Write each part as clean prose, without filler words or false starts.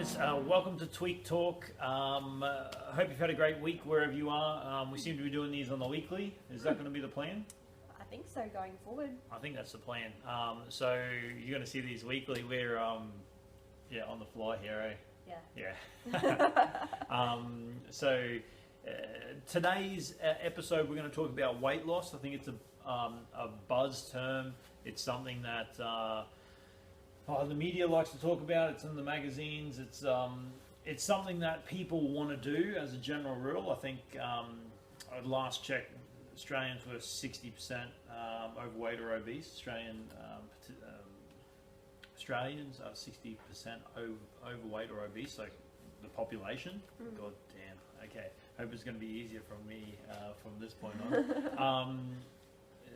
guys, welcome to Tweak Talk. I hope you've had a great week wherever you are. We seem to be doing these on the weekly. Is that going to be the plan? I think so, going forward. I think that's the plan. So you're going to see these weekly. We're on the fly here, eh? Yeah. So today's episode, we're going to talk about weight loss. I think it's a buzz term. It's something that the media likes to talk about. It's in the magazines. It's something that people want to do as a general rule. I think I'd last checked, Australians were 60% overweight or obese. Australians are 60% overweight or obese, like the population. God damn. Okay. Hope it's going to be easier for me from this point on.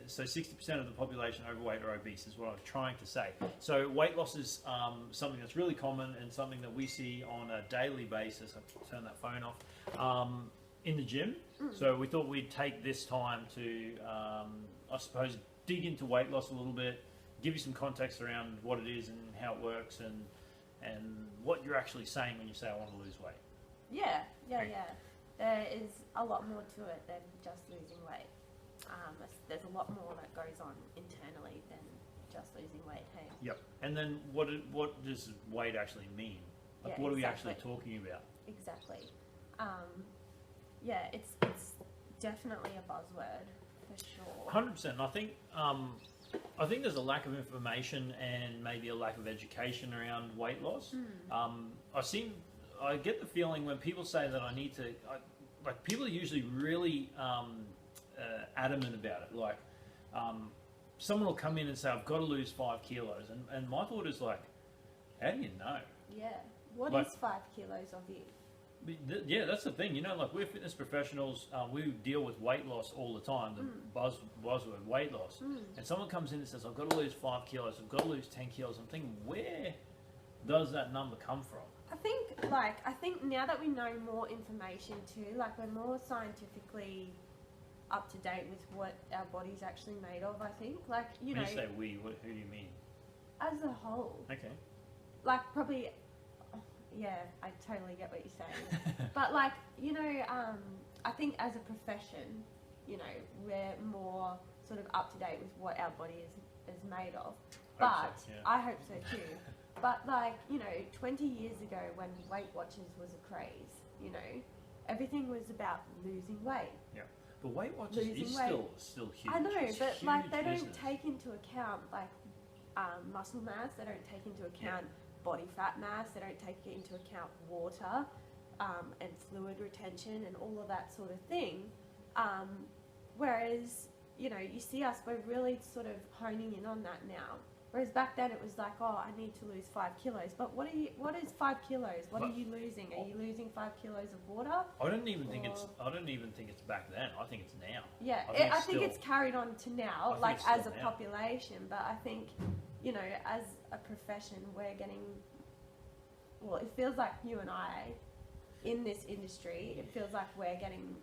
So 60% of the population overweight or obese is what I was trying to say. So weight loss is something that's really common and something that we see on a daily basis. I'll turn that phone off. In the gym. So we thought we'd take this time to, I suppose, dig into weight loss a little bit, give you some context around what it is and how it works and what you're actually saying when you say I want to lose weight. Yeah. There is a lot more to it than just losing weight. There's a lot more that goes on internally than just losing weight, hey? Yep. And then what does weight actually mean? Like, what are we actually talking about? Exactly. It's definitely a buzzword for sure. 100%. I think there's a lack of information and maybe a lack of education around weight loss. I get the feeling when people say that I need to, people are usually really adamant about it. Like, someone will come in and say, I've got to lose 5 kilos. And my thought is like, how do you know? Yeah. What is 5 kilos of you? Yeah, that's the thing. You know, like, we're fitness professionals. We deal with weight loss all the time. The buzzword weight loss. And someone comes in and says, I've got to lose 5 kilos. I've got to lose 10 kilos. I'm thinking, where does that number come from? I think now that we know more information too, like, we're more scientifically up to date with what our body's actually made of. I think, like, When you say we, who do you mean? As a whole. Okay. Like, probably. Yeah, I totally get what you're saying. But, like, I think as a profession, we're more sort of up to date with what our body is made of. But I hope so too. But, like, 20 years ago when Weight Watchers was a craze, everything was about losing weight. Yeah. But Weight Watchers is still huge. I know, but like, they business. don't take into account like muscle mass. They don't take into account body fat mass. They don't take into account water and fluid retention and all of that sort of thing. Whereas you see us, we're really sort of honing in on that now. Whereas back then it was like, oh, I need to lose 5 kilos. But what is 5 kilos? What are you losing? Are you losing 5 kilos of water? I don't even think it's back then. I think it's now. Yeah, I think it's carried on to now, like, as a population. But I think, as a profession, we're getting. Well, it feels like you and I, in this industry, it feels like we're getting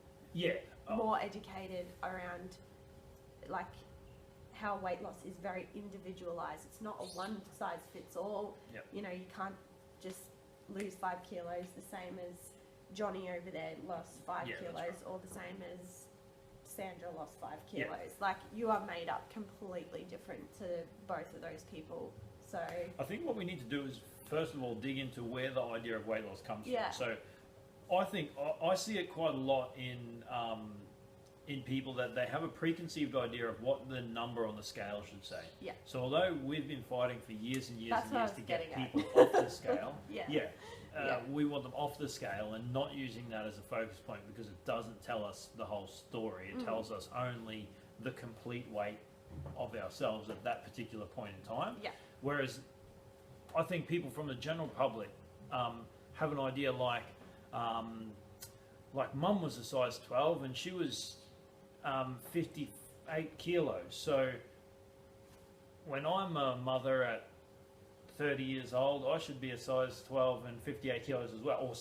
more educated around, like, how weight loss is very individualized. It's not a one size fits all. Yep. You can't just lose 5 kilos the same as Johnny over there lost 5 kilos, right. Or the same as Sandra lost 5 kilos. Yep. Like, you are made up completely different to both of those people. So I think what we need to do is, first of all, dig into where the idea of weight loss comes from. So I think I see it quite a lot in people that they have a preconceived idea of what the number on the scale should say. Yeah. So although we've been fighting for years and years and years to get people off the scale, we want them off the scale and not using that as a focus point, because it doesn't tell us the whole story. It tells us only the complete weight of ourselves at that particular point in time. Yeah. Whereas I think people from the general public have an idea like Mum was a size 12 and she was 58 kilos. So when I'm a mother at 30 years old, I should be a size 12 and 58 kilos as well, or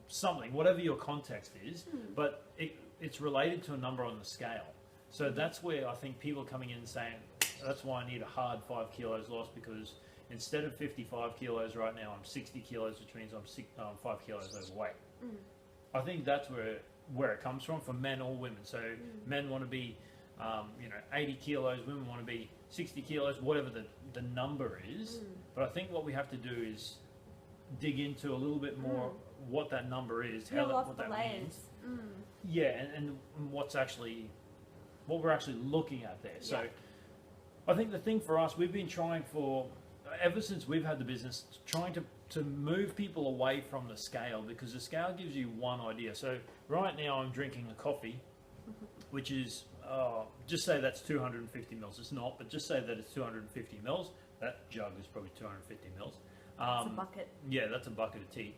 something, whatever your context is. But it's related to a number on the scale. So that's where I think people are coming in and saying, that's why I need a hard 5 kilos loss, because instead of 55 kilos right now, I'm 60 kilos, which means I'm 5 kilos overweight. I think that's where it comes from for men or women. So men want to be, 80 kilos, women want to be 60 kilos, whatever the number is. But I think what we have to do is dig into a little bit more what that number is, what that means. Yeah, and what we're actually looking at there. So I think the thing for us, we've been trying ever since we've had the business, trying to move people away from the scale, because the scale gives you one idea. So right now I'm drinking a coffee, which is, just say that's 250 mils. It's not, but just say that it's 250 mils. That jug is probably 250 mils. That's a bucket. Yeah, that's a bucket of tea.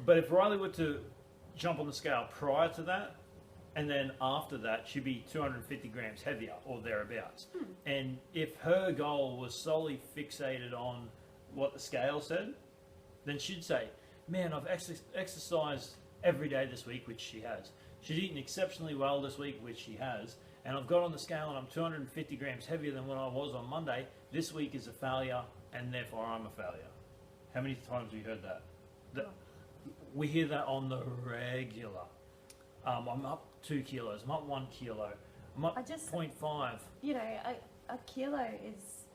But if Rylee were to jump on the scale prior to that, and then after that, she'd be 250 grams heavier or thereabouts. And if her goal was solely fixated on what the scale said, then she'd say, man, I've exercised every day this week, which she has. She's eaten exceptionally well this week, which she has. And I've got on the scale and I'm 250 grams heavier than what I was on Monday. This week is a failure, and therefore I'm a failure. How many times have you heard that? We hear that on the regular. I'm up 2 kilos. I'm up 1 kilo. I'm up 0.5. You know, a kilo is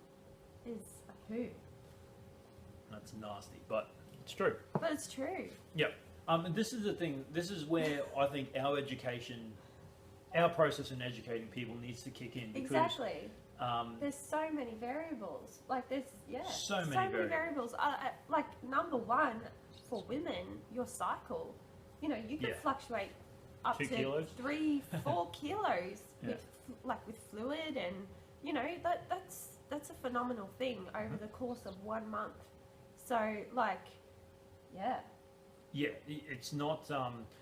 a poo. That's nasty, but it's true. But it's true. Yep. And this is the thing. This is where I think our education, our process in educating people needs to kick in. Because, exactly. There's so many variables. Like there's so many variables. Like number one for women, your cycle. You know, you can fluctuate up 2 to kilos? 3-4 kilos with fluid, and you know that's a phenomenal thing over the course of 1 month. So yeah, it's not.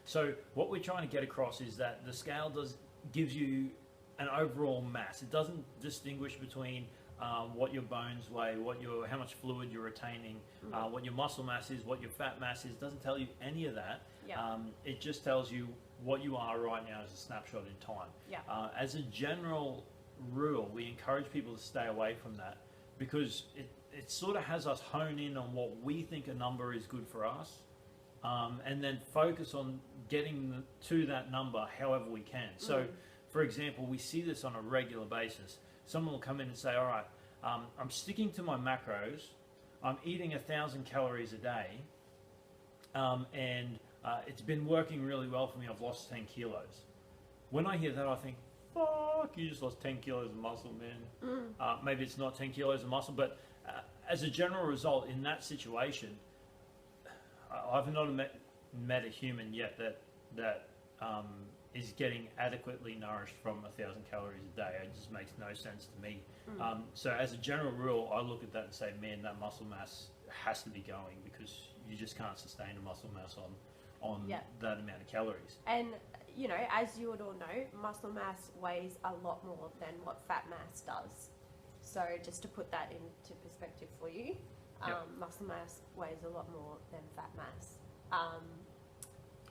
So what we're trying to get across is that the scale gives you an overall mass. It doesn't distinguish between what your bones weigh, how much fluid you're retaining, what your muscle mass is, what your fat mass is. It doesn't tell you any of that. It just tells you what you are right now as a snapshot in time. As a general rule, we encourage people to stay away from that, because it sort of has us hone in on what we think a number is good for us, and then focus on getting to that number however we can. So, for example, we see this on a regular basis. Someone will come in and say, all right, I'm sticking to my macros, I'm eating 1,000 calories a day, and it's been working really well for me, I've lost 10 kilos. When I hear that, I think, fuck, you just lost 10 kilos of muscle, man. Maybe it's not 10 kilos of muscle, but as a general result, in that situation, I've not met a human yet that is getting adequately nourished from 1,000 calories a day. It just makes no sense to me. So as a general rule, I look at that and say, man, that muscle mass has to be going, because you just can't sustain a muscle mass on that amount of calories. And you know, as you would all know, muscle mass weighs a lot more than what fat mass does. So just to put that into perspective for you, muscle mass weighs a lot more than fat mass.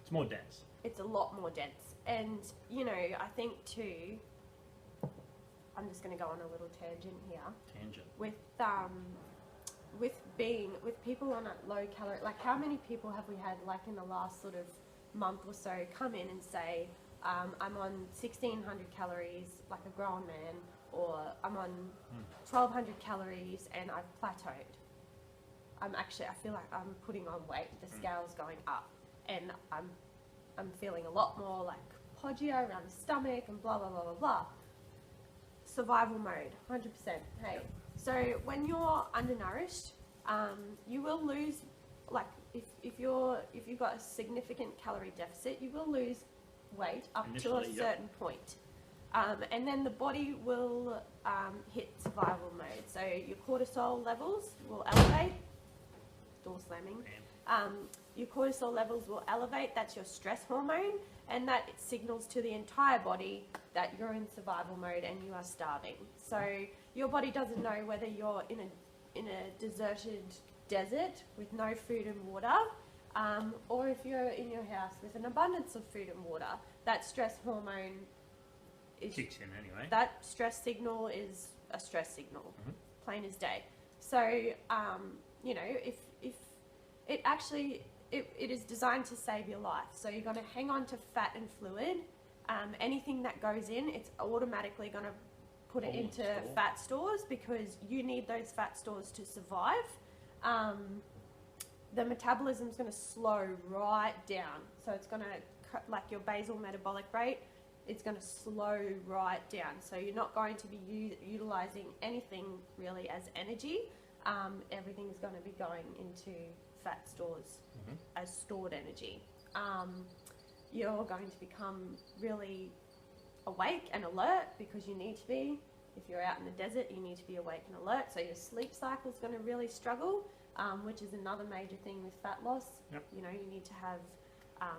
It's more dense. It's a lot more dense. And, you know, I think too, I'm just going to go on a little tangent here. With people on a low calorie, like how many people have we had like in the last sort of month or so come in and say, I'm on 1,600 calories like a grown man, or I'm on 1,200 calories and I've plateaued. I feel like I'm putting on weight. The scale's going up, and I'm feeling a lot more like podgier around the stomach and blah blah blah blah blah. Survival mode, 100%. Hey, so when you're undernourished, you will lose, like if you've got a significant calorie deficit, you will lose weight up to a certain point. And then the body will hit survival mode. So your cortisol levels will elevate. Door slamming. Your cortisol levels will elevate. That's your stress hormone, and that signals to the entire body that you're in survival mode and you are starving. So your body doesn't know whether you're in a deserted desert with no food and water, or if you're in your house with an abundance of food and water. That stress hormone kicks in anyway. That stress signal is a stress signal, plain as day. So, you know, if it actually, it is designed to save your life. So you're going to hang on to fat and fluid. Anything that goes in, it's automatically going to put it into fat stores, because you need those fat stores to survive. The metabolism is going to slow right down. So it's going to, like your basal metabolic rate, it's going to slow right down. So you're not going to be utilizing anything really as energy. Everything's going to be going into fat stores as stored energy. You're going to become really awake and alert, because you need to be. If you're out in the desert, you need to be awake and alert. So your sleep cycle is going to really struggle, which is another major thing with fat loss. Yep. You know, you need to have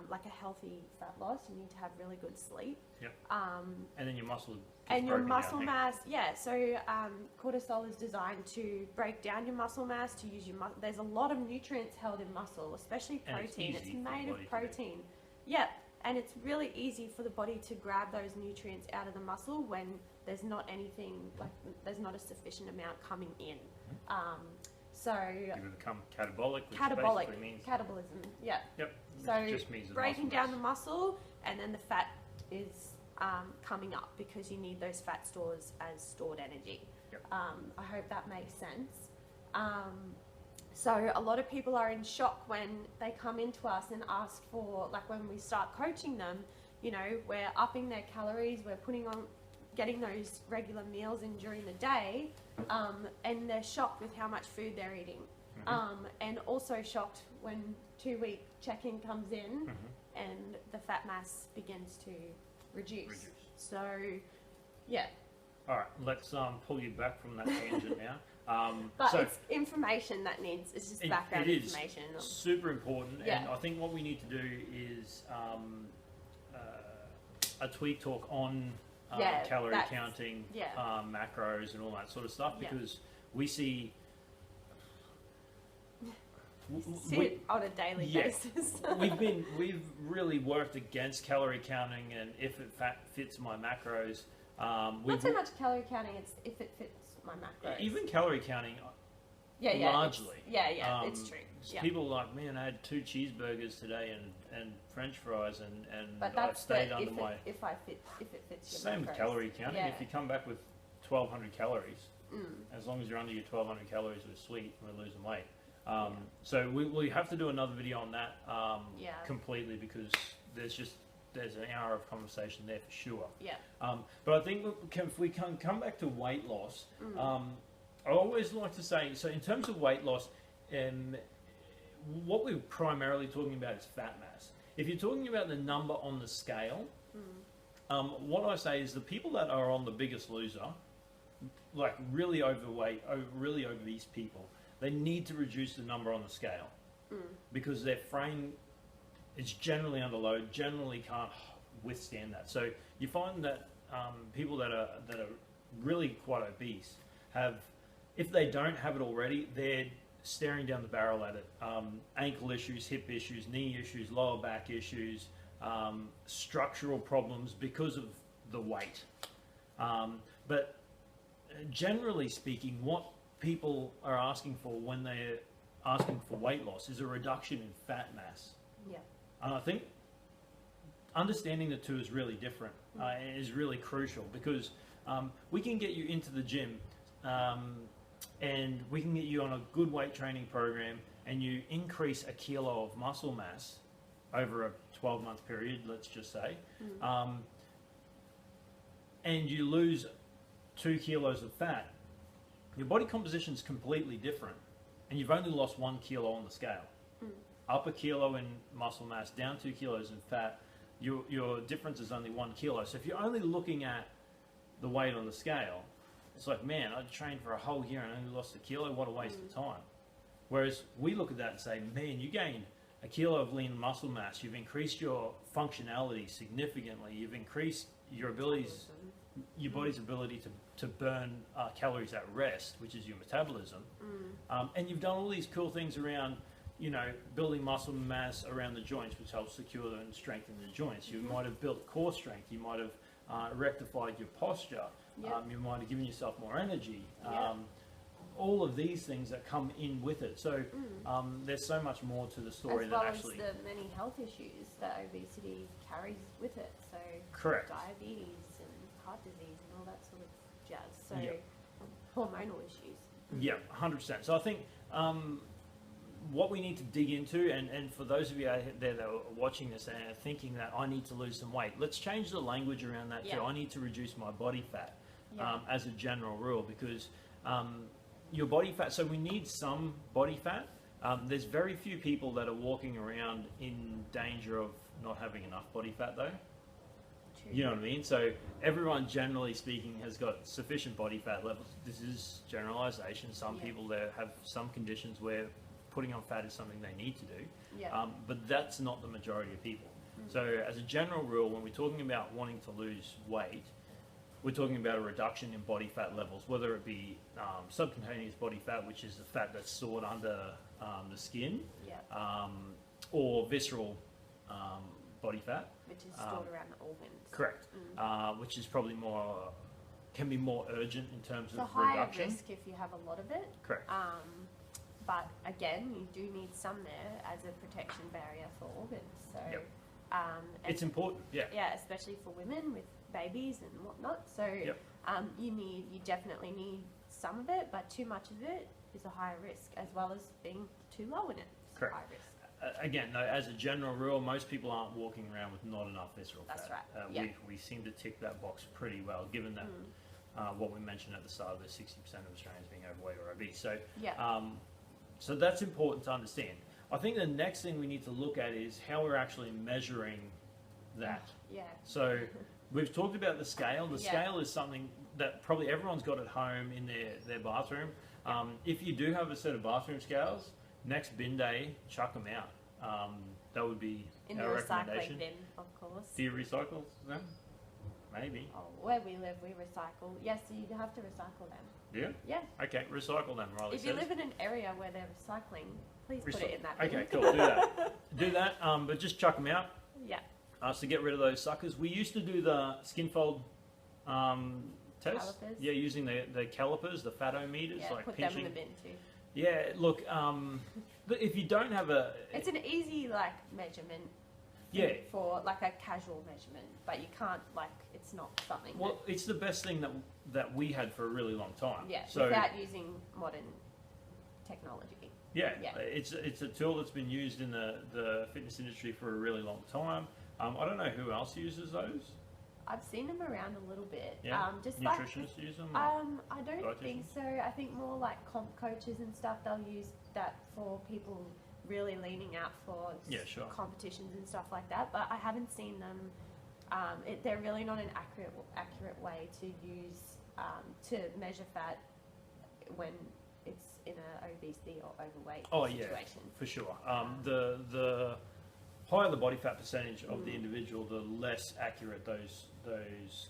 like a healthy fat loss. You need to have really good sleep. Yep. And then your muscle gets and your broken muscle down. mass, yeah. So cortisol is designed to break down your muscle mass, to use your there's a lot of nutrients held in muscle, especially protein. It's made of protein. Yep. And it's really easy for the body to grab those nutrients out of the muscle when there's not anything, like there's not a sufficient amount coming in. So you become catabolic, which catabolic basically means catabolism. Yeah. Yep. So just means breaking down the muscle, and then the fat is coming up, because you need those fat stores as stored energy. Yep. I hope that makes sense. So a lot of people are in shock when they come into us and ask for, like when we start coaching them, you know, we're upping their calories, we're getting those regular meals in during the day, and they're shocked with how much food they're eating. And also shocked when 2-week check-in comes in and the fat mass begins to reduce. So, yeah. All right, let's pull you back from that tangent now. But so it's information that needs, it's just background information. It is super important, Yeah. and I think what we need to do is a tweak talk on calorie counting, macros and all that sort of stuff, because we see... on a daily basis. we've really worked against calorie counting, and if it fits my macros. Not so much calorie counting, it's if it fits my macros. Even calorie counting, largely. It's true. Yeah. People are like, man, I had 2 cheeseburgers today and French fries, and but I stayed under my... If it fits your Same macros. with calorie counting. Yeah. If you come back with 1,200 calories, as long as you're under your 1,200 calories with sweet, we're losing weight. So we have to do another video on that completely, because there's an hour of conversation there for sure. Yeah. But I think if we can come back to weight loss, I always like to say, so in terms of weight loss, what we're primarily talking about is fat mass. If you're talking about the number on the scale, what I say is the people that are on the Biggest Loser, like really overweight, really obese people, they need to reduce the number on the scale, because their frame is generally under load, generally can't withstand that. So you find that people that are really quite obese have, if they don't have it already, they're staring down the barrel at it. Ankle issues, hip issues, knee issues, lower back issues, structural problems because of the weight. But generally speaking, what people are asking for when they're asking for weight loss is a reduction in fat mass. Yeah. And I think understanding the two is really different, is really crucial, because we can get you into the gym and we can get you on a good weight training program, and you increase a kilo of muscle mass over a 12-month period, let's just say, and you lose 2 kilos of fat. Your body composition is completely different, and you've only lost 1 kilo on the scale. Up a kilo in muscle mass, down 2 kilos in fat, your difference is only 1 kilo. So if you're only looking at the weight on the scale, it's like, man, I trained for a whole year and only lost a kilo. What a waste of time. Whereas we look at that and say, man, you gained a kilo of lean muscle mass. You've increased your functionality significantly. You've increased your abilities, your body's ability to burn calories at rest, which is your metabolism. And you've done all these cool things around, you know, building muscle mass around the joints, which helps secure and strengthen the joints. You might have built core strength. You might have rectified your posture. You might have given yourself more energy. all of these things that come in with it. So there's so much more to the story as well than actually. as the many health issues that obesity carries with it. So Correct. diabetes and heart disease and all that sort of jazz. So Yep. hormonal issues. Yeah, 100%. So I think what we need to dig into, and for those of you out there that are watching this and are thinking that I need to lose some weight, let's change the language around that too. Yeah. I need to reduce my body fat Yeah. as a general rule, because your body fat, so we need some body fat. There's very few people that are walking around in danger of not having enough body fat though. True. You know what I mean? So everyone, generally speaking, has got sufficient body fat levels. This is generalization. Some Yeah. people there have some conditions where putting on fat is something they need to do. Yeah. But that's not the majority of people. So as a general rule, when we're talking about wanting to lose weight, we're talking about a reduction in body fat levels, whether it be subcutaneous body fat, which is the fat that's stored under the skin, Yeah. or visceral body fat. Which is stored around the organs. Correct. Which is probably can be more urgent in terms It's a of higher reduction. risk if you have a lot of it. Correct. But again, you do need some there as a protection barrier for organs. So, Yep. and It's important. Yeah. yeah, especially for women with babies and whatnot. So, Yep. you definitely need some of it, but too much of it is a higher risk, as well as being too low in it. It's Correct. a high risk. Again, though, as a general rule, most people aren't walking around with not enough visceral That's fat. right. Yeah. We seem to tick that box pretty well, given that what we mentioned at the start of the 60% of Australians being overweight or obese. So, Yeah. so that's important to understand. I think the next thing we need to look at is how we're actually measuring that. Yeah. So we've talked about the scale. The Yeah. scale is something that probably everyone's got at home in their bathroom. If you do have a set of bathroom scales, next bin day, chuck them out. That would be In the our recycling recommendation. bin, of course. Do you recycle them? Maybe. Oh, where we live, we recycle. Yes, so you have to recycle them. Yeah? Yeah. Okay, recycle them, Rylee If you says. live in an area where they're recycling, please put it in that bin. Okay, cool, do that. Do that, but just chuck them out. Yeah. So get rid of those suckers. We used to do the skin fold test. Calipers? Yeah, using the calipers, the fatometers, Yeah, like put pinching. them in the bin too. Yeah, look, if you don't have a... It's an easy measurement. Yeah. For like a casual measurement, but you can't it's not something. Well, it's the best thing that we had for a really long time. Yeah. So, Without using modern technology. yeah, Yeah. it's a tool that's been used in the fitness industry for a really long time. I don't know who else uses those. I've seen them around a little bit. Yeah. Just Nutritionists use them. I don't dietitians? think so. I think more like comp coaches and stuff. They'll use that for people really leaning out for Yeah, sure. competitions and stuff like that. But I haven't seen them. They're really not an accurate way to use to measure fat when it's in an obesity or overweight situation. For sure. The higher the body fat percentage of the individual, the less accurate those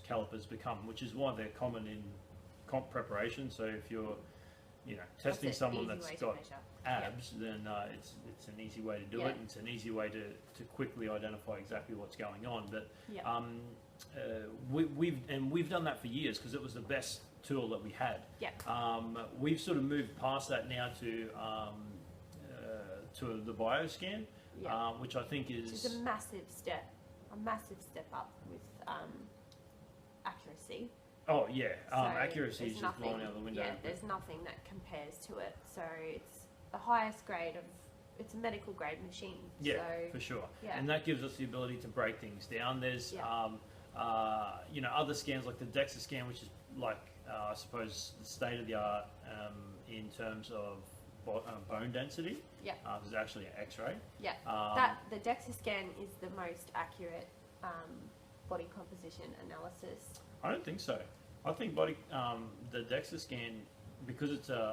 calipers become, which is why they're common in comp preparation. So if you're testing someone that's got abs, then it's an easy way to do it. And it's an easy way to quickly identify exactly what's going on. But we've done that for years because it was the best tool that we had. Yeah. We've sort of moved past that now to the bioscan, which I think is... Which is a massive step up with accuracy. Oh yeah, So accuracy is there's just blown out the window. Yeah, there's nothing that compares to it. So it's the highest grade it's a medical grade machine. Yeah, so, for sure. Yeah. And that gives us the ability to break things down. There's, other scans like the DEXA scan, which is I suppose the state of the art in terms of bone density. Yeah. There's actually an X-ray. Yeah. The DEXA scan is the most accurate body composition analysis. I don't think so. I think the DEXA scan, because it's an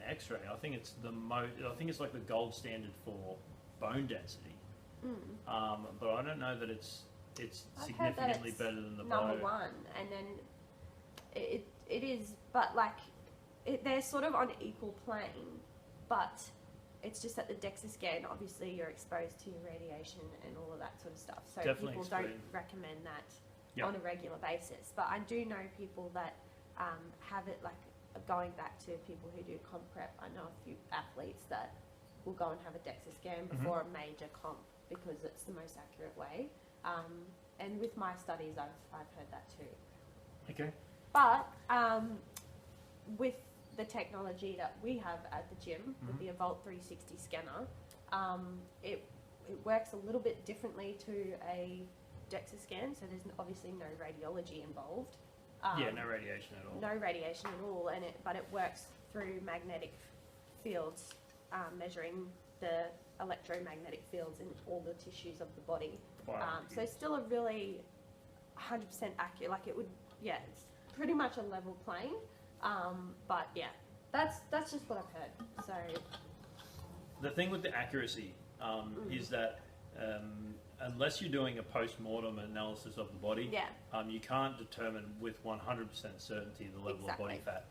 X-ray, I think it's like the gold standard for bone density. But I don't know that it's significantly better than the number bio. one, and then it is, but they're sort of on equal plane, but it's just that the DEXA scan, obviously you're exposed to radiation and all of that sort of stuff, so Definitely people don't recommend that on a regular basis. But I do know people that have it going back to people who do comp prep, I know a few athletes that will go and have a DEXA scan before a major comp because it's the most accurate way. And with my studies, I've heard that too. Okay. But with the technology that we have at the gym, with the Evolt 360 scanner, it works a little bit differently to a DEXA scan. So there's obviously no radiology involved. Yeah, no radiation at all. No radiation at all, but it works through magnetic fields, measuring the electromagnetic fields in all the tissues of the body. So it's still a really 100% accurate, like it would, it's pretty much a level plane. But yeah, that's just what I've heard. So the thing with the accuracy is that unless you're doing a post-mortem analysis of the body, you can't determine with 100% certainty the level of body fat.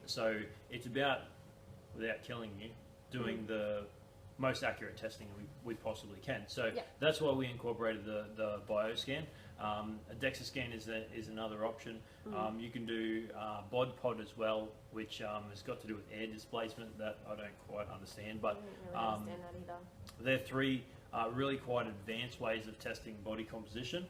So it's about, without killing you, doing the most accurate testing we possibly can. So that's why we incorporated the bioscan. A DEXA scan is another option. You can do bod pod as well, which has got to do with air displacement that I don't quite understand. But I don't really understand that either. they're three really quite advanced ways of testing body composition.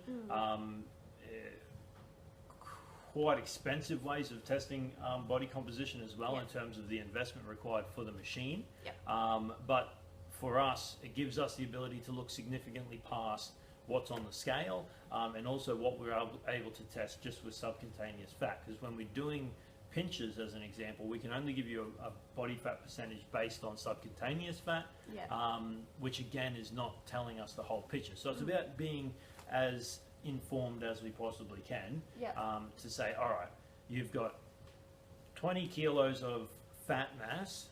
Quite expensive ways of testing body composition as well in terms of the investment required for the machine. But for us, it gives us the ability to look significantly past what's on the scale and also what we're able to test just with subcutaneous fat. Because when we're doing pinches, as an example, we can only give you a body fat percentage based on subcutaneous fat, which again is not telling us the whole picture. So it's about being as informed as we possibly can to say, all right, you've got 20 kilos of fat mass.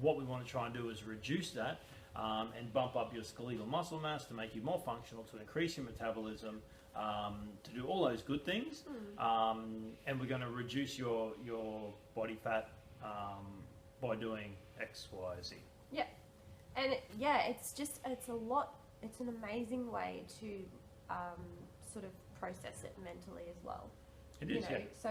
What we want to try and do is reduce that and bump up your skeletal muscle mass to make you more functional, to increase your metabolism, to do all those good things. And we're going to reduce your body fat by doing X, Y, Z. Yeah. And it's an amazing way to sort of process it mentally as well. It is, So,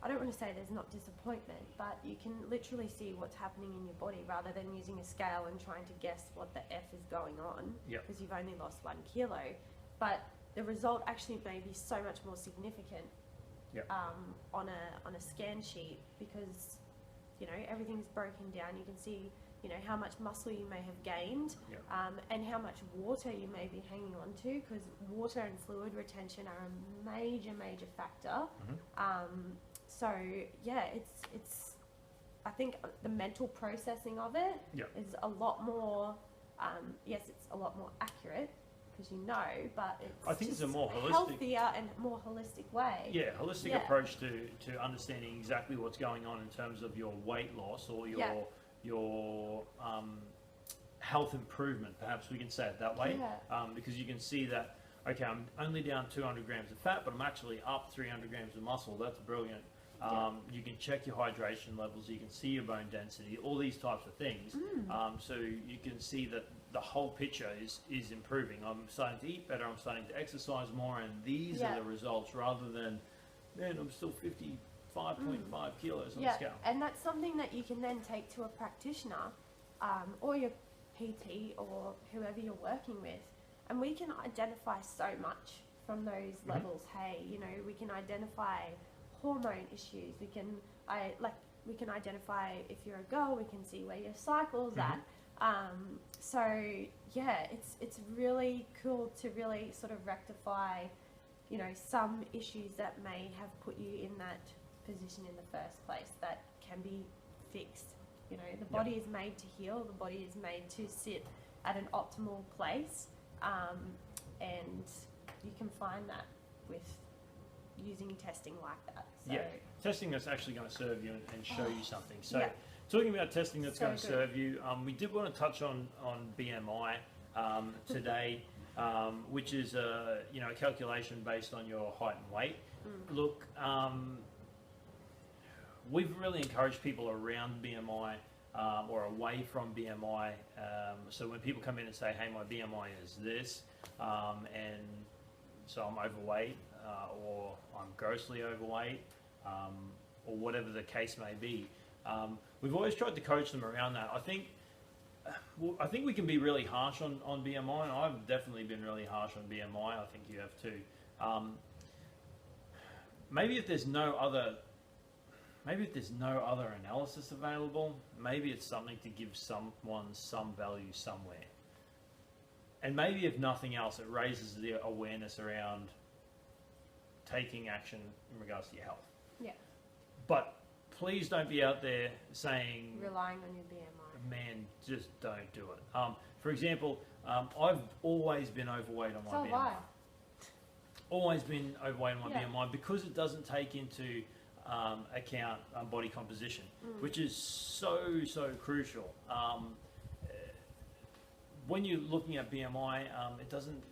I don't want to say there's not disappointment, but you can literally see what's happening in your body rather than using a scale and trying to guess what the F is going on because you've only lost 1 kilo. But the result actually may be so much more significant on a scan sheet because, everything's broken down. You can see, how much muscle you may have gained and how much water you may be hanging on to because water and fluid retention are a major, major factor. So it's I think the mental processing of it is a lot more. Yes, it's a lot more accurate because but it's a more holistic, healthier and more holistic way. Yeah, holistic approach to understanding exactly what's going on in terms of your weight loss or your health improvement. Perhaps we can say it that way, because you can see that. Okay, I'm only down 200 grams of fat, but I'm actually up 300 grams of muscle. That's brilliant. You can check your hydration levels, you can see your bone density, all these types of things. So you can see that the whole picture is improving. I'm starting to eat better, I'm starting to exercise more, and these are the results rather than, man, I'm still 55.5 kilos on the scale. And that's something that you can then take to a practitioner or your PT or whoever you're working with. And we can identify so much from those levels. Hey, we can identify hormone issues. We can identify if you're a girl. We can see where your cycle's at. It's really cool to really sort of rectify, some issues that may have put you in that position in the first place that can be fixed. The body is made to heal. The body is made to sit at an optimal place. And you can find that with using testing like that. So, testing that's actually going to serve you and show you something. So, talking about testing that's going to serve you, we did want to touch on BMI today, which is a calculation based on your height and weight. Look, we've really encouraged people around BMI or away from BMI. So when people come in and say, hey, my BMI is this, and so I'm overweight, or I'm grossly overweight, or whatever the case may be. We've always tried to coach them around that. I think we can be really harsh on BMI, and I've definitely been really harsh on BMI. I think you have too. Maybe if there's no other analysis available, maybe it's something to give someone some value somewhere. And maybe if nothing else, it raises the awareness around taking action in regards to your health. Yeah. But please don't be out there saying, relying on your BMI. Man, just don't do it. For example, I've always been overweight on my BMI. So have I. Always been overweight on my Yeah. BMI because it doesn't take into account body composition, which is so crucial. When you're looking at BMI, it doesn't.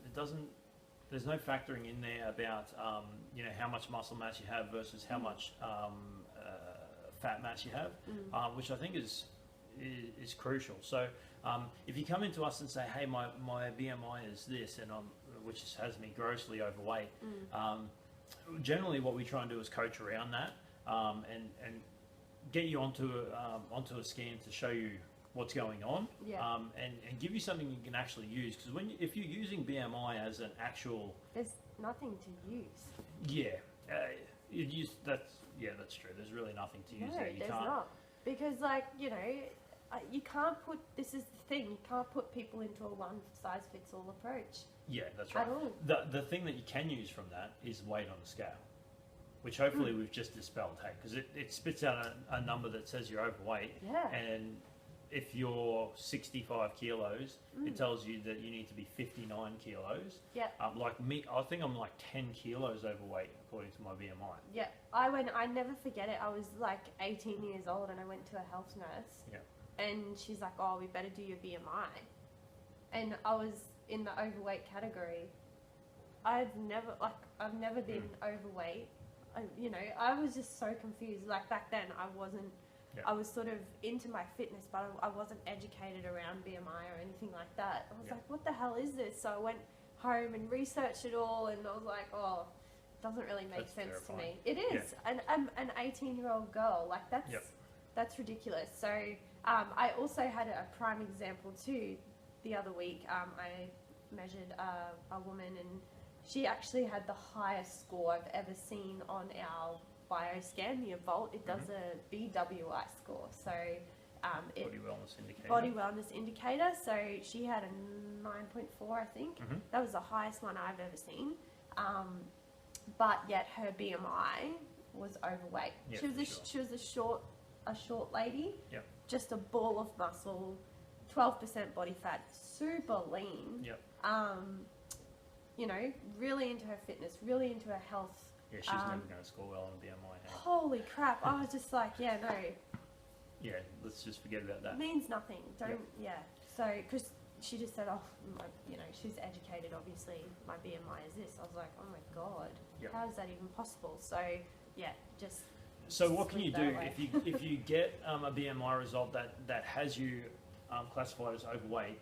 There's no factoring in there about how much muscle mass you have versus how much fat mass you have, which I think is crucial. So if you come into us and say, hey, my BMI is this, and which has me grossly overweight, generally what we try and do is coach around that, and get you onto a scan to show you what's going on, and give you something you can actually use. Because if you're using BMI as an actual, there's nothing to use. That's true. There's really nothing to use No, there. You there's can't. not. Because you can't put, this is the thing, you can't put people into a one-size-fits-all approach. Yeah, that's right. At all. The thing that you can use from that is weight on the scale, which hopefully we've just dispelled, hey, because it spits out a number that says you're overweight, and if you're 65 kilos, it tells you that you need to be 59 kilos. Yeah. Like me, I think I'm like 10 kilos overweight according to my BMI. Yeah. I never forget it. I was like 18 years old and I went to a health nurse. Yeah. And she's like, oh, we better do your BMI. And I was in the overweight category. I've never been overweight. I was just so confused. Like back then I wasn't, I was sort of into my fitness, but I wasn't educated around BMI or anything like that. I was like, what the hell is this? So I went home and researched it all, and I was like, oh, it doesn't really make sense to me. It is. And I'm an 18-year-old girl. Like, that's ridiculous. So I also had a prime example too the other week. I measured a woman, and she actually had the highest score I've ever seen on our bioscan, the Evolt. It does a BWI score, so Body wellness indicator. Body wellness indicator. So she had a 9.4, I think. That was the highest one I've ever seen. But yet her BMI was overweight. Yeah, she was a short lady. Yep. Just a ball of muscle, 12% body fat, super lean. Yep. Really into her fitness, really into her health. Yeah, she's never going to score well on BMI. Hey? Holy crap! I was just like, yeah, no. Yeah, let's just forget about that. It means nothing. So, because she just said, oh, she's educated, obviously. My BMI is this. I was like, oh my god, how is that even possible? So, yeah, just. So what can you do if you get a BMI result that has you classified as overweight?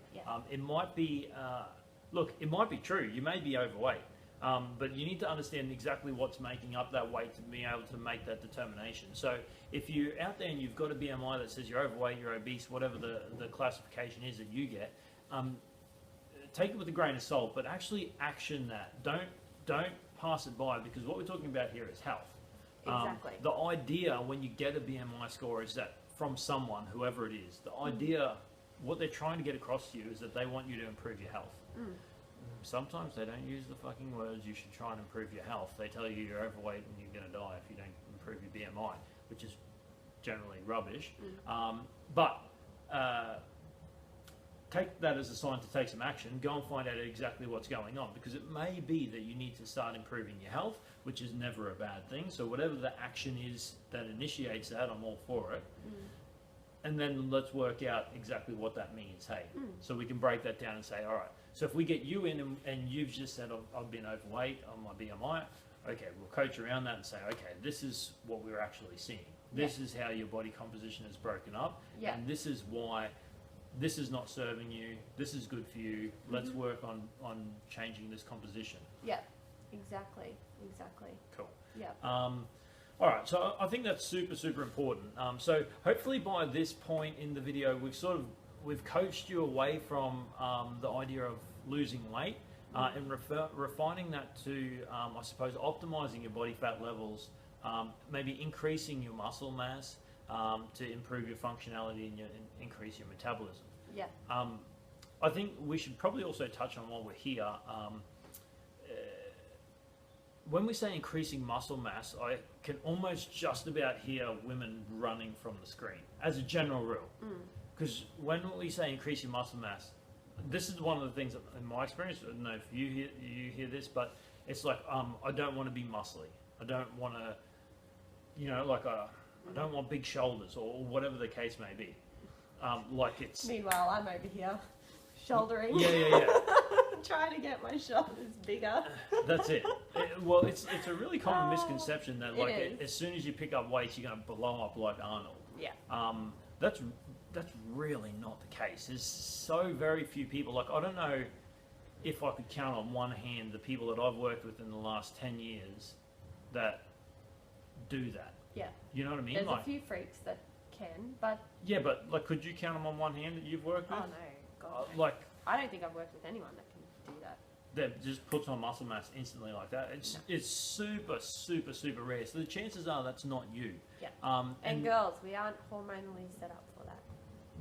It might be it might be true. You may be overweight. But you need to understand exactly what's making up that weight to be able to make that determination. So if you're out there and you've got a BMI that says you're overweight, you're obese, whatever the classification is that you get, take it with a grain of salt, but actually action that. Don't pass it by, because what we're talking about here is health. Exactly. The idea when you get a BMI score is that from someone, whoever it is, the idea, what they're trying to get across to you is that they want you to improve your health. Sometimes they don't use the fucking words, you should try and improve your health. They tell you you're overweight and you're going to die if you don't improve your BMI, which is generally rubbish. But take that as a sign to take some action. Go and find out exactly what's going on, because it may be that you need to start improving your health, which is never a bad thing. So whatever the action is that initiates that, I'm all for it. And then let's work out exactly what that means, hey? So we can break that down and say, all right, so if we get you in and you've just said, I've been overweight on my BMI, okay, we'll coach around that and say, okay, this is what we're actually seeing. This is how your body composition is broken up, and this is why this is not serving you, this is good for you, let's work on changing this composition. Exactly. Cool. Yeah. All right, so I think that's super important. So hopefully by this point in the video, we've coached you away from the idea of losing weight and refining that to, I suppose, optimizing your body fat levels, maybe increasing your muscle mass to improve your functionality and increase your metabolism. Yeah. I think we should probably also touch on while we're here. When we say increasing muscle mass, I can almost just about hear women running from the screen as a general rule. Because when we say increasing muscle mass, this is one of the things that, in my experience, I don't know if you hear this, but it's like, I don't want to be muscly. I don't want to, I don't want big shoulders or whatever the case may be. Meanwhile, I'm over here, shouldering. Yeah. Trying to get my shoulders bigger. That's it. Well, it's a really common misconception that as soon as you pick up weights, you're going to blow up like Arnold. Yeah. That's really not the case. There's so very few people. Like, I don't know if I could count on one hand the people that I've worked with in the last 10 years that do that. Yeah. You know what I mean? There's a few freaks that can, but... Yeah, but like, could you count them on one hand that you've worked with? Oh, no. God. I don't think I've worked with anyone that can do that. That just puts on muscle mass instantly like that. It's super rare. So the chances are that's not you. Yeah. And girls, we aren't hormonally set up for that.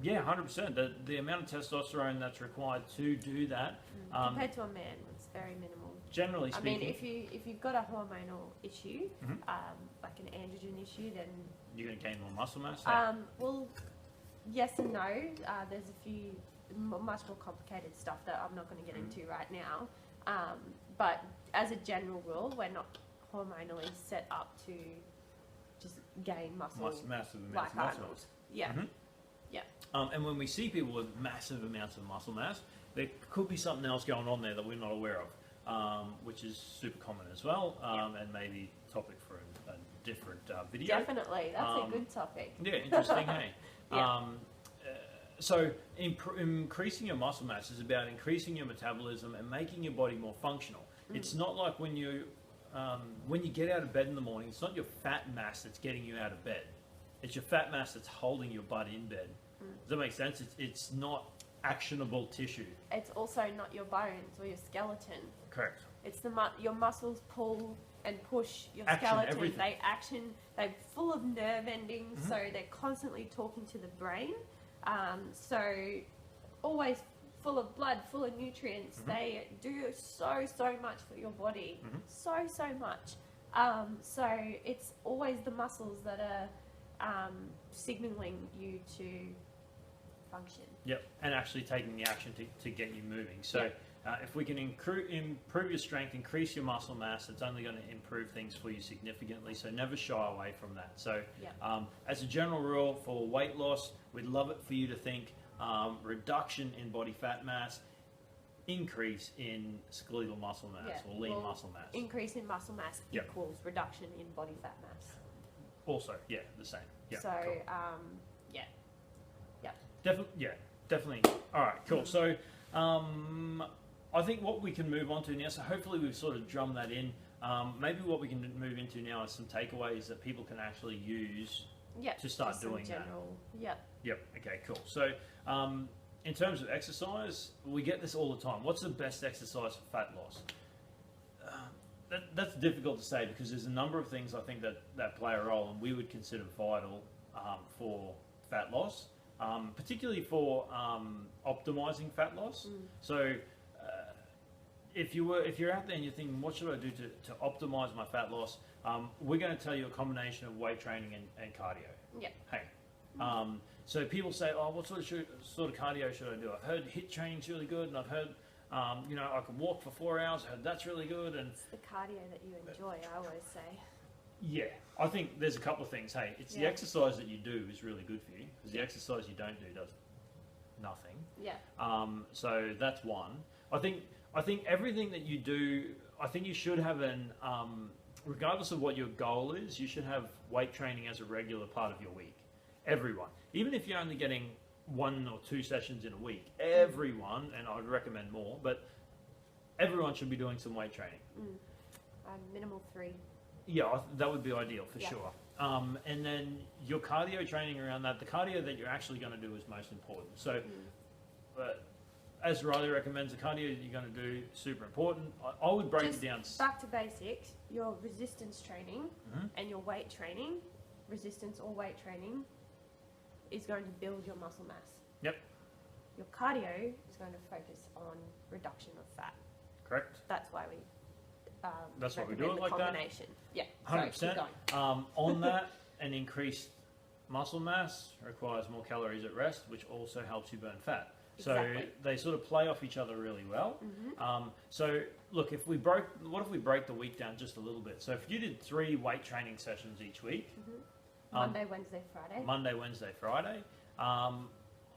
Yeah, 100%. The amount of testosterone that's required to do that, compared to a man, it's very minimal. Generally speaking, I mean, if you've got a hormonal issue, like an androgen issue, then you're going to gain more muscle mass. Well, yes and no. There's a few much more complicated stuff that I'm not going to get into right now. But as a general rule, we're not hormonally set up to just gain muscle massive amounts like of muscle Arnold. mass. Yeah. Yeah. And when we see people with massive amounts of muscle mass, there could be something else going on there that we're not aware of, which is super common as well, and maybe topic for a different video. Definitely, that's a good topic. Yeah, interesting, hey? Yeah. So increasing your muscle mass is about increasing your metabolism and making your body more functional. It's not like when you get out of bed in the morning, it's not your fat mass that's getting you out of bed. It's your fat mass that's holding your butt in bed. Does that make sense? It's not actionable tissue. It's also not your bones or your skeleton. Correct. It's your muscles pull and push your Action, skeleton. everything. They're full of nerve endings, so they're constantly talking to the brain. So always full of blood, full of nutrients. They do so much for your body. So much. So it's always the muscles that are signaling you to function. Yep, and actually taking the action to get you moving. So if we can improve your strength, increase your muscle mass, it's only going to improve things for you significantly. So never shy away from that. So as a general rule for weight loss, we'd love it for you to think reduction in body fat mass, increase in skeletal muscle mass or lean muscle mass. Increase in muscle mass equals reduction in body fat mass. Also, the same. Yeah. So, cool. Definitely. All right, cool. So, I think what we can move on to now, so hopefully we've sort of drummed that in. Maybe what we can move into now is some takeaways that people can actually use to start doing that. Yep. Okay, cool. So, in terms of exercise, we get this all the time. What's the best exercise for fat loss? That's difficult to say because there's a number of things I think that play a role and we would consider vital for fat loss, particularly for optimizing fat loss. So if you're out there and you're thinking, what should I do to optimize my fat loss? We're going to tell you a combination of weight training and cardio. Yeah. Hey. So people say, oh, what sort of cardio should I do? I've heard HIIT training's really good, and I've heard, I can walk for 4 hours. I heard that's really good. And it's the cardio that you enjoy, I always say. Yeah, I think there's a couple of things. Hey, it's the exercise that you do is really good for you, because the exercise you don't do does nothing. Yeah. So that's one. I think everything that you do, I think you should have regardless of what your goal is, you should have weight training as a regular part of your week. Everyone. Even if you're only getting 1 or 2 sessions in a week, everyone, and I'd recommend more, but everyone should be doing some weight training. Minimal 3. Yeah, that would be ideal for Yeah. sure. And then your cardio training around that, the cardio that you're actually going to do is most important. So, as Riley recommends, the cardio that you're going to do super important. I would break Just it down. back to basics. Your resistance training and your weight training, resistance or weight training, is going to build your muscle mass. Yep. Your cardio is going to focus on reduction of fat. Correct. That's why we. That's why we do recommend it the like that. combination. Yeah. 100%. On that, an increased muscle mass requires more calories at rest, which also helps you burn fat. So Exactly. they sort of play off each other really well. So look, what if we break the week down just a little bit? So if you did 3 weight training sessions each week, Monday, Wednesday, Friday. Monday, Wednesday, Friday,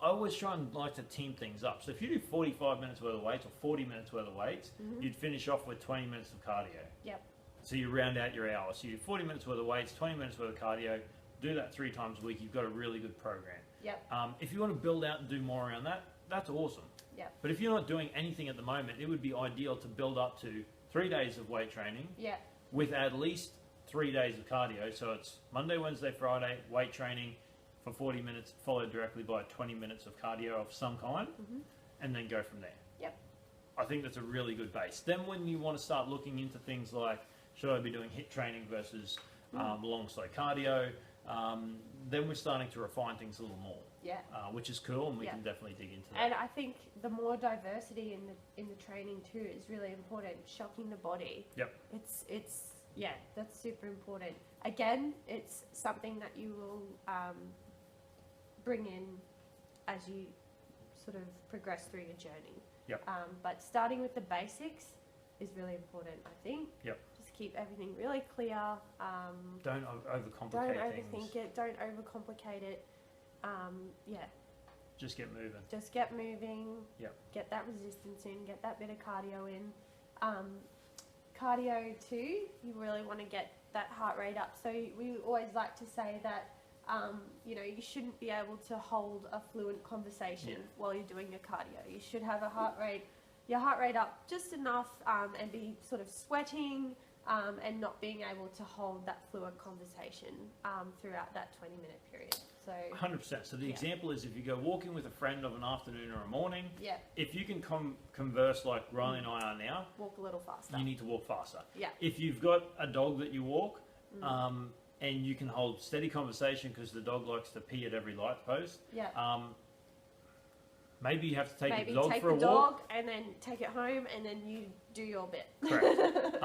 I always try and like to team things up. So if you do 45 minutes worth of weights or 40 minutes worth of weights, you'd finish off with 20 minutes of cardio. Yep. So you round out your hour. So you do 40 minutes worth of weights, 20 minutes worth of cardio, do that 3 times a week, you've got a really good program. Yep. If you want to build out and do more around that, that's awesome. Yep. But if you're not doing anything at the moment, it would be ideal to build up to 3 days of weight training Yep. with at least 3 days of cardio. So it's Monday, Wednesday, Friday, weight training for 40 minutes, followed directly by 20 minutes of cardio of some kind, and then go from there. Yep. I think that's a really good base. Then when you want to start looking into things like, should I be doing HIIT training versus long slow cardio, then we're starting to refine things a little more. Yeah. Which is cool, and we Yeah. can definitely dig into that. And I think the more diversity in the training too is really important. Shocking the body. Yep. It's yeah, that's super important. Again, it's something that you will bring in as you sort of progress through your journey. Yep. But starting with the basics is really important, I think. Yep. Just keep everything really clear. Don't overcomplicate Don't things. overthink it. Don't overcomplicate it. Yeah. Just get moving. Just get moving. Yep. Get that resistance in. Get that bit of cardio in. Cardio too. You really want to get that heart rate up. So we always like to say that you know, you shouldn't be able to hold a fluent conversation while you're doing your cardio. You should have your heart rate up just enough and be sort of sweating and not being able to hold that fluent conversation throughout that 20-minute period. So 100%. So the example is if you go walking with a friend of an afternoon or a morning, yeah, if you can converse like Riley and I are now, walk a little faster. you need to walk faster. Yeah. If you've got a dog that you walk, and you can hold steady conversation because the dog likes to pee at every light post, Yeah. maybe you have to take Maybe the dog take for a the walk. dog and then take it home and then you do your bit. Correct.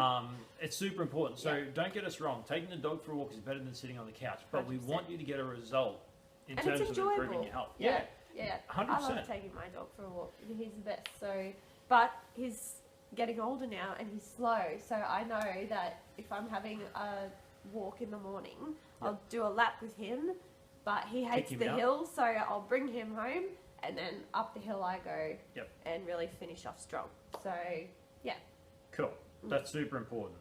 It's super important. So Yeah. don't get us wrong. Taking the dog for a walk is better than sitting on the couch. But we 100%. want you to get a result in And terms it's of improving enjoyable. your health. Yeah. Yeah. 100%. I love taking my dog for a walk. He's the best. So, but he's getting older now and he's slow. So I know that if I'm having a walk in the morning, I'll do a lap with him, but he hates him the out. hill, so I'll bring him home and then up the hill I go Yep. and really finish off strong. So, yeah. Cool. That's super important.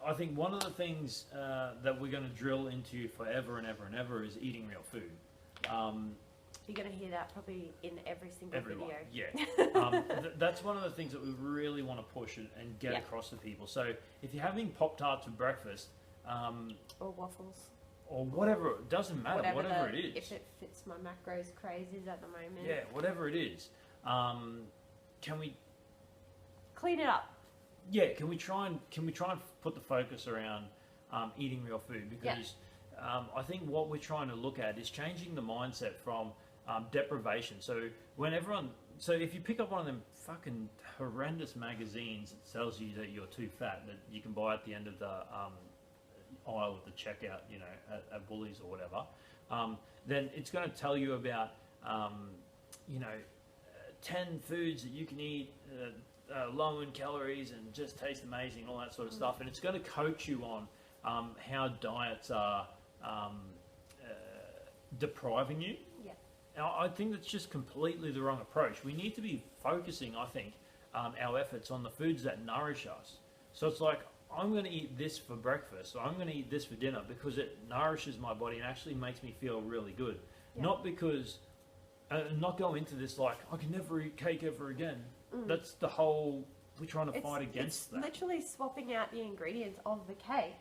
I think one of the things that we're going to drill into forever and ever and ever is eating real food. You're going to hear that probably in every single Everyone, video. yeah. That's one of the things that we really want to push and get across to people. So if you're having Pop-Tarts for breakfast, Or waffles. or whatever, it doesn't matter, whatever it is. If it fits my macros crazes at the moment. Yeah, whatever it is. Can we Clean it up. Yeah, can we try and put the focus around eating real food? Because I think what we're trying to look at is changing the mindset from deprivation. So if you pick up one of them fucking horrendous magazines that tells you that you're too fat, that you can buy at the end of the aisle at the checkout, you know, at Woolies or whatever, then it's going to tell you about, 10 foods that you can eat low in calories and just taste amazing, all that sort of stuff. And it's going to coach you on how diets are depriving you. Yeah. Now, I think that's just completely the wrong approach. We need to be focusing, I think, our efforts on the foods that nourish us. So it's like, I'm going to eat this for breakfast, or I'm going to eat this for dinner because it nourishes my body and actually makes me feel really good. Yeah. Not because, not go into this like, I can never eat cake ever again. That's the whole we're trying to fight against that. It's literally swapping out the ingredients of the cake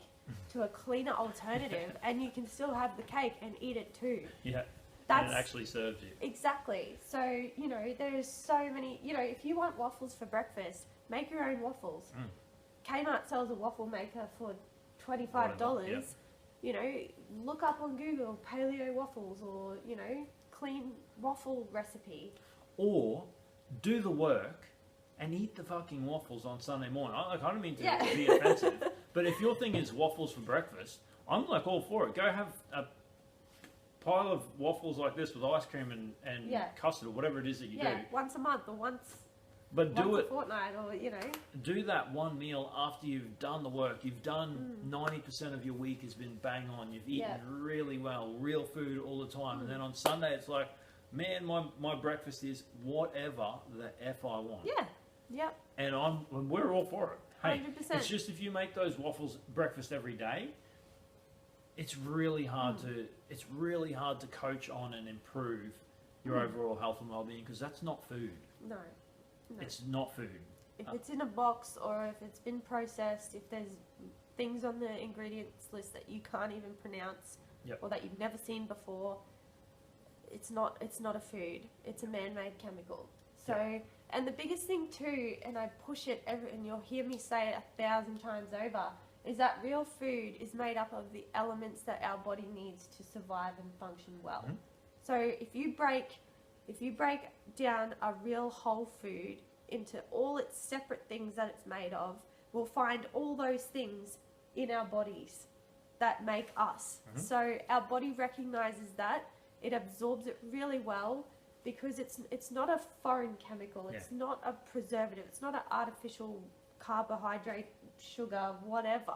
to a cleaner alternative, and you can still have the cake and eat it too. Yeah. That's, and it actually serves you. Exactly. So, you know, there's so many, you know, if you want waffles for breakfast, make your own waffles. Kmart sells a waffle maker for $25. Yep. You know, look up on Google paleo waffles, or, you know, clean waffle recipe. Or do the work and eat the fucking waffles on Sunday morning. I don't mean to be offensive, but if your thing is waffles for breakfast, I'm like all for it. Go have a pile of waffles like this with ice cream and custard or whatever it is that you do. Yeah, once a month or once a fortnight, or, you know. Do that one meal after you've done the work. You've done 90% of your week has been bang on. You've eaten really well, real food all the time. And then on Sunday it's like, man, my breakfast is whatever the F I want. Yeah. Yep. And we're all for it. Hey, 100%. It's just if you make those waffles breakfast every day, it's really hard to coach on and improve your overall health and well-being, because that's not food. No. It's not food. If it's in a box, or if it's been processed, if there's things on the ingredients list that you can't even pronounce, or that you've never seen before, it's not a food. It's a man-made chemical. So, and the biggest thing too, and I push it and you'll hear me say it 1,000 times over, is that real food is made up of the elements that our body needs to survive and function well. So if you break down a real whole food into all its separate things that it's made of, we'll find all those things in our bodies that make us. So our body recognizes that, it absorbs it really well, because it's not a foreign chemical, it's not a preservative, it's not an artificial carbohydrate, sugar, whatever.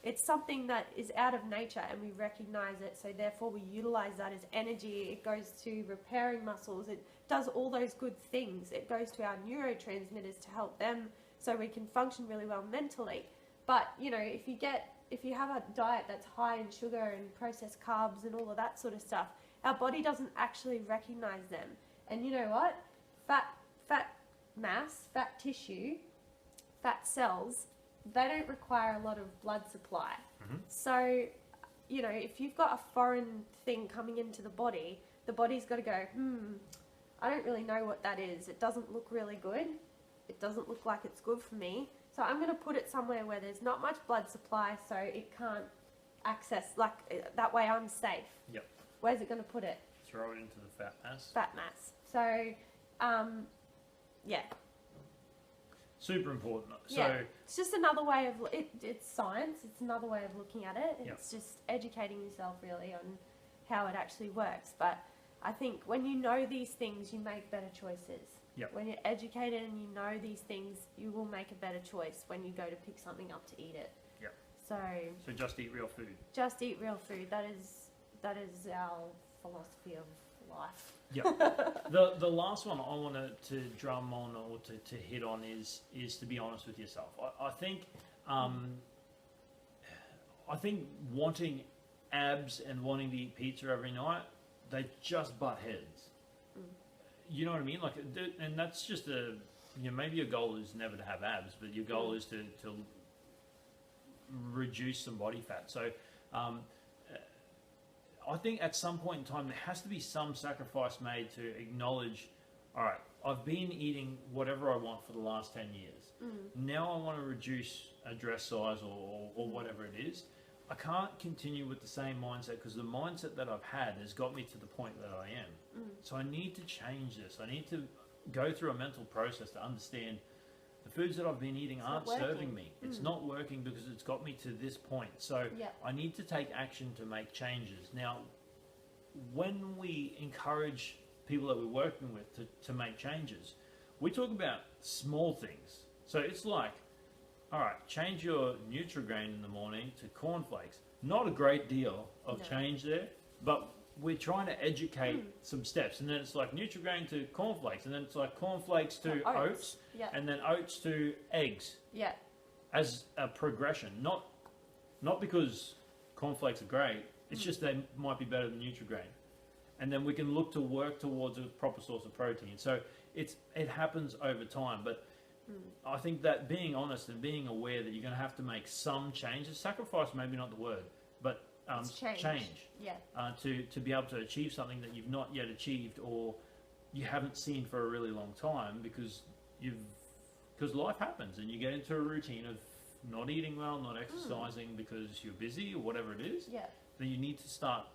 It's something that is out of nature, and we recognize it, so therefore we utilize that as energy. It goes to repairing muscles, it does all those good things. It goes to our neurotransmitters to help them so we can function really well mentally. But, you know, if you have a diet that's high in sugar and processed carbs and all of that sort of stuff, our body doesn't actually recognize them. And you know what? Fat mass, fat tissue, fat cells, they don't require a lot of blood supply. So, you know, if you've got a foreign thing coming into the body's got to go, I don't really know what that is. It doesn't look really good. It doesn't look like it's good for me. So I'm going to put it somewhere where there's not much blood supply, so it can't access, like, that way I'm safe. Yep. Where's it going to put it? Throw it into the fat mass. Fat mass. So, yeah. Super important. Yeah. So it's just another way of, it's science, it's another way of looking at it. It's just educating yourself really on how it actually works. But I think when you know these things, you make better choices. When you're educated and you know these things, you will make a better choice when you go to pick something up to eat it. So just eat real food. Just eat real food. That is our philosophy of life. The last one I wanted to drum on, or to hit on, is to be honest with yourself. I think wanting abs and wanting to eat pizza every night, they just butt heads. You know what I mean? Like, and that's just maybe your goal is never to have abs, but your goal is to reduce some body fat. So I think at some point in time there has to be some sacrifice made to acknowledge, all right, I've been eating whatever I want for the last 10 years. Now I want to reduce a dress size or whatever it is. I can't continue with the same mindset, because the mindset that I've had has got me to the point that I am. So I need to change this. I need to go through a mental process to understand the foods that I've been eating aren't serving me. It's not working because it's got me to this point. So I need to take action to make changes. Now, when we encourage people that we're working with to make changes, we talk about small things. So it's like, all right, change your Nutri-Grain in the morning to cornflakes. Not a great deal of change there, but we're trying to educate some steps. And then it's like Nutri-Grain to cornflakes, and then it's like cornflakes to oats, and then oats to eggs. As a progression, not because cornflakes are great, it's just they might be better than Nutri-Grain. And then we can look to work towards a proper source of protein. So it happens over time, but I think that being honest and being aware that you're going to have to make some changes, sacrifice maybe not the word, but change. Yeah. To be able to achieve something that you've not yet achieved or you haven't seen for a really long time because life happens and you get into a routine of not eating well, not exercising because you're busy or whatever it is. Yeah. Then you need to start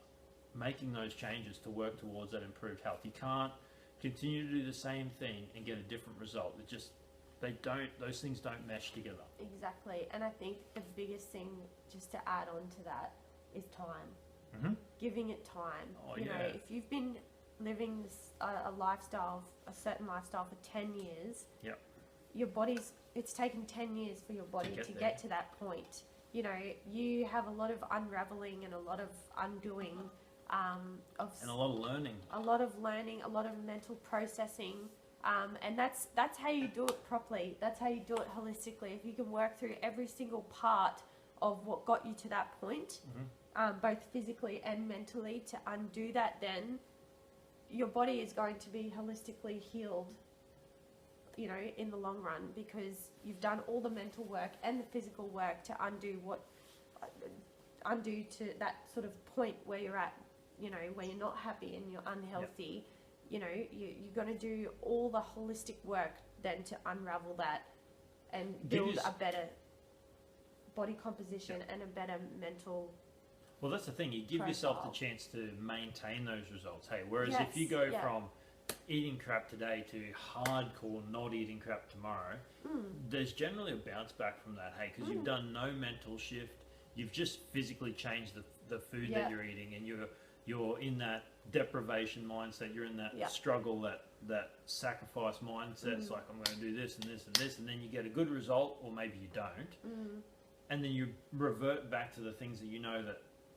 making those changes to work towards that improved health. You can't continue to do the same thing and get a different result. It just those things don't mesh together. Exactly. And I think the biggest thing, just to add on to that, is time. Mm-hmm. Giving it time. Oh, you know, if you've been living this, a certain lifestyle for 10 years, yep. It's taken 10 years for your body to get to that point. You know, you have a lot of unraveling and a lot of undoing, and a lot of learning. A lot of learning, a lot of mental processing. And that's how you do it properly. That's how you do it holistically. If you can work through every single part of what got you to that point, both physically and mentally, to undo that, then your body is going to be holistically healed, you know, in the long run, because you've done all the mental work and the physical work to undo to that sort of point where you're at, you know, where you're not happy and you're unhealthy. Yep. You know, you're going to do all the holistic work then to unravel that and build a better body composition and a better mental. Well, that's the thing. You give yourself the chance to maintain those results. Hey, whereas if you go from eating crap today to hardcore not eating crap tomorrow, there's generally a bounce back from that. Hey, because you've done no mental shift. You've just physically changed the food that you're eating, and you're in that deprivation mindset, you're in that struggle, that sacrifice mindset. It's like, I'm going to do this and this and this, and then you get a good result, or maybe you don't, and then you revert back to the things that you know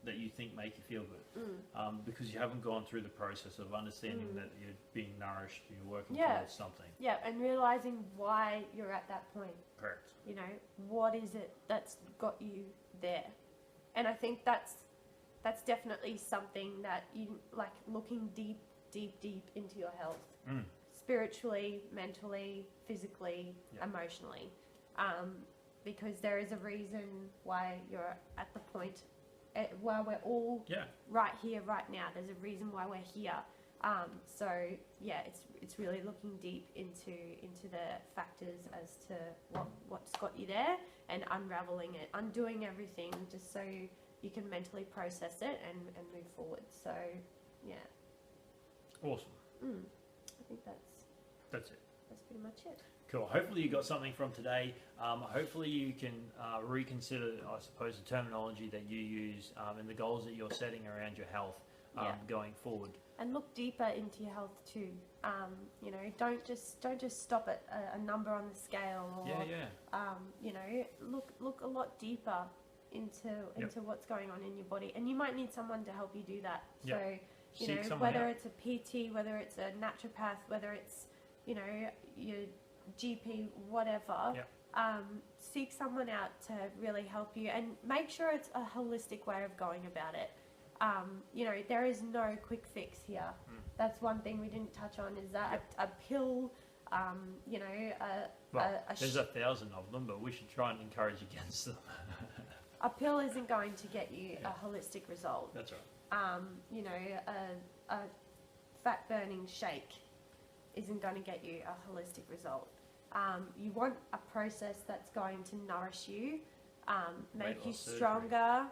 that you think make you feel good, because you haven't gone through the process of understanding that you're being nourished, you're working towards something. Yeah, and realizing why you're at that point. Correct. You know, what is it that's got you there? And I think that's definitely something that you like, looking deep into your health, spiritually, mentally, physically, emotionally, because there is a reason why you're at the point why we're all right here, right now. There's a reason why we're here. So yeah, it's really looking deep into the factors as to what's got you there, and unraveling it, undoing everything, just so you can mentally process it and move forward. So, yeah. Awesome. I think that's it. That's pretty much it. Cool. Hopefully you got something from today. Hopefully you can reconsider, I suppose, the terminology that you use and the goals that you're setting around your health going forward. And look deeper into your health too. You know, don't just stop at a number on the scale. Or, you know, look a lot deeper into what's going on in your body, and you might need someone to help you do that. So, you know, whether it's a PT, whether it's a naturopath, whether it's, you know, your GP, whatever, seek someone out to really help you, and make sure it's a holistic way of going about it. You know, there is no quick fix here. That's one thing we didn't touch on, is that a pill, you know, there's 1,000 of them, but we should try and encourage against them. A pill isn't going to get you a holistic result. That's right. You know, a fat-burning shake isn't going to get you a holistic result. You want a process that's going to nourish you, make you stronger.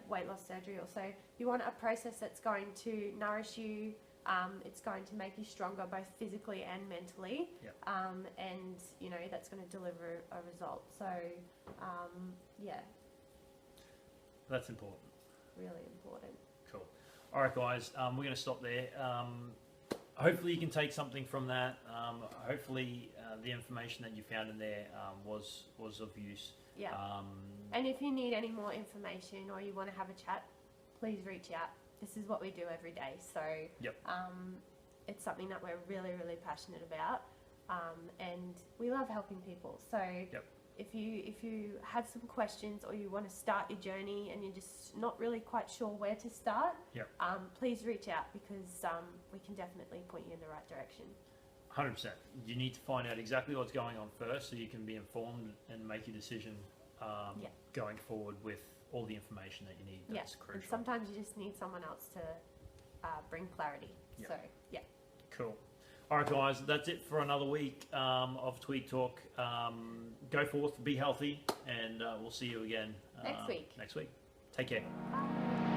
Weight loss surgery also. You want a process that's going to nourish you. It's going to make you stronger, both physically and mentally. And, you know, that's going to deliver a result. So, that's important. Really important. Cool. All right, guys, we're going to stop there. Hopefully you can take something from that. Hopefully the information that you found in there was of use. And if you need any more information, or you want to have a chat, please reach out. This is what we do every day. So it's something that we're really, really passionate about. And we love helping people. So if you have some questions, or you want to start your journey and you're just not really quite sure where to start, please reach out, because we can definitely point you in the right direction. 100%. You need to find out exactly what's going on first so you can be informed and make your decision going forward with all the information that you need. That's crucial. And sometimes you just need someone else to bring clarity. So, yeah. Cool. All right, guys, that's it for another week of Tweet Talk. Go forth, be healthy, and we'll see you again next week. Next week. Take care. Bye.